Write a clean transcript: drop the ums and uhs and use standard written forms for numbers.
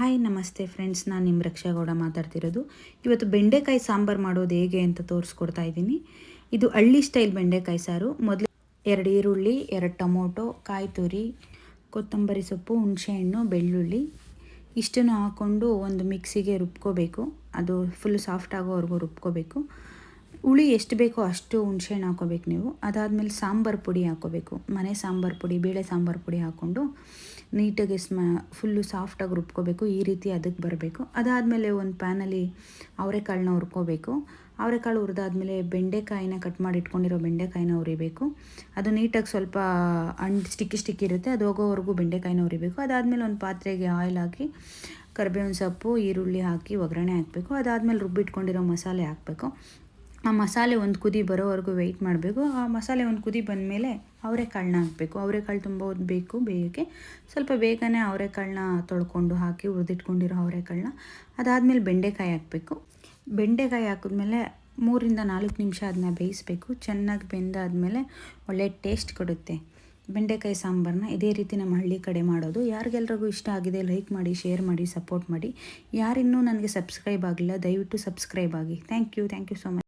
Hi ನಮಸ್ತೆ friends, ನಾನು ನಿಮ್ಮ ರಕ್ಷಾಗೌಡ ಮಾತಾಡ್ತಿರೋದು. ಇವತ್ತು ಬೆಂಡೆಕಾಯಿ ಸಾಂಬಾರು ಮಾಡೋದು ಹೇಗೆ ಅಂತ ತೋರಿಸ್ಕೊಡ್ತಾ ಇದ್ದೀನಿ. ಇದು ಹಳ್ಳಿ ಸ್ಟೈಲ್ ಬೆಂಡೆಕಾಯಿ ಸಾರು. ಮೊದಲು 2 ಈರುಳ್ಳಿ, 2 ಟೊಮೊಟೊ, ಕಾಯಿ ತುರಿ, ಕೊತ್ತಂಬರಿ ಸೊಪ್ಪು, ಹುಣಸೆಹಣ್ಣು, ಬೆಳ್ಳುಳ್ಳಿ ಇಷ್ಟನ್ನು ಹಾಕ್ಕೊಂಡು ಒಂದು ಮಿಕ್ಸಿಗೆ ರುಬ್ಕೋಬೇಕು. ಅದು ಫುಲ್ ಸಾಫ್ಟ್ ಆಗೋವರೆಗೂ ರುಬ್ಕೋಬೇಕು. ಹುಳಿ ಎಷ್ಟು ಬೇಕೋ ಅಷ್ಟು ಹುಣಸೆಹಣ್ಣು ಹಾಕ್ಕೋಬೇಕು ನೀವು. ಅದಾದಮೇಲೆ ಸಾಂಬಾರು ಪುಡಿ ಹಾಕ್ಕೋಬೇಕು. ಮನೆ ಸಾಂಬಾರು ಪುಡಿ, ಬೇಳೆ ಸಾಂಬಾರು ಪುಡಿ ಹಾಕ್ಕೊಂಡು ನೀಟಾಗಿ ಫುಲ್ಲು ಸಾಫ್ಟಾಗಿ ರುಬ್ಕೋಬೇಕು. ಈ ರೀತಿ ಅದಕ್ಕೆ ಬರಬೇಕು. ಅದಾದಮೇಲೆ ಒಂದು ಪ್ಯಾನಲ್ಲಿ ಅವರೆಕಾಳನ್ನ ಹುರ್ಕೋಬೇಕು. ಅವರೆಕಾಳು ಹುರಿದಾದ್ಮೇಲೆ ಬೆಂಡೆಕಾಯಿನ ಕಟ್ ಮಾಡಿ ಇಟ್ಕೊಂಡಿರೋ ಬೆಂಡೆಕಾಯಿನ ಹುರಿಬೇಕು. ಅದು ನೀಟಾಗಿ ಸ್ವಲ್ಪ ಸ್ಟಿಕ್ಕಿ ಇರುತ್ತೆ, ಅದು ಹೋಗೋವರೆಗೂ ಬೆಂಡೆಕಾಯಿನ ಹುರಿಬೇಕು. ಅದಾದಮೇಲೆ ಒಂದು ಪಾತ್ರೆಗೆ ಆಯಿಲ್ ಹಾಕಿ ಕರಿಬೇವಿನ ಸೊಪ್ಪು, ಈರುಳ್ಳಿ ಹಾಕಿ ಒಗ್ಗರಣೆ ಹಾಕಬೇಕು. ಅದಾದಮೇಲೆ ರುಬ್ಬಿಟ್ಕೊಂಡಿರೋ ಮಸಾಲೆ ಹಾಕಬೇಕು. ಆ ಮಸಾಲೆ ಒಂದು ಕುದಿ ಬರೋವರೆಗೂ ವೆಯ್ಟ್ ಮಾಡಬೇಕು. ಆ ಮಸಾಲೆ ಒಂದು ಕುದಿ ಬಂದಮೇಲೆ ಅವರೆಕಾಳನ್ನ ಹಾಕಬೇಕು. ಅವರೆಕಾಳು ತುಂಬ ಹೊತ್ತು ಬೇಕು ಬೇಯೋಕ್ಕೆ. ಸ್ವಲ್ಪ ಬೇಗನೆ ಅವರೆಕಾಳನ್ನ ತೊಳ್ಕೊಂಡು ಹಾಕಿ ಹುರಿದಿಟ್ಕೊಂಡಿರೋ ಅವರೆಕಾಳನ್ನ. ಅದಾದಮೇಲೆ ಬೆಂಡೆಕಾಯಿ ಹಾಕಬೇಕು. ಬೆಂಡೆಕಾಯಿ ಹಾಕಿದ್ಮೇಲೆ 3-4 ನಿಮಿಷ ಅದನ್ನ ಬೇಯಿಸಬೇಕು. ಚೆನ್ನಾಗಿ ಬೆಂದಾದಮೇಲೆ ಒಳ್ಳೆ ಟೇಸ್ಟ್ ಕೊಡುತ್ತೆ. ಬೆಂಡೆಕಾಯಿ ಸಾಂಬಾರನ್ನ ಇದೇ ರೀತಿ ನಮ್ಮ ಹಳ್ಳಿ ಕಡೆ ಮಾಡೋದು. ಯಾರಿಗೆಲ್ರಿಗೂ ಇಷ್ಟ ಆಗಿದೆ ಲೈಕ್ ಮಾಡಿ, ಶೇರ್ ಮಾಡಿ, ಸಪೋರ್ಟ್ ಮಾಡಿ. ಯಾರಿನ್ನೂ ನನಗೆ ಸಬ್ಸ್ಕ್ರೈಬ್ ಆಗಿಲ್ಲ ದಯವಿಟ್ಟು ಸಬ್ಸ್ಕ್ರೈಬ್ ಆಗಿ. Thank you so much.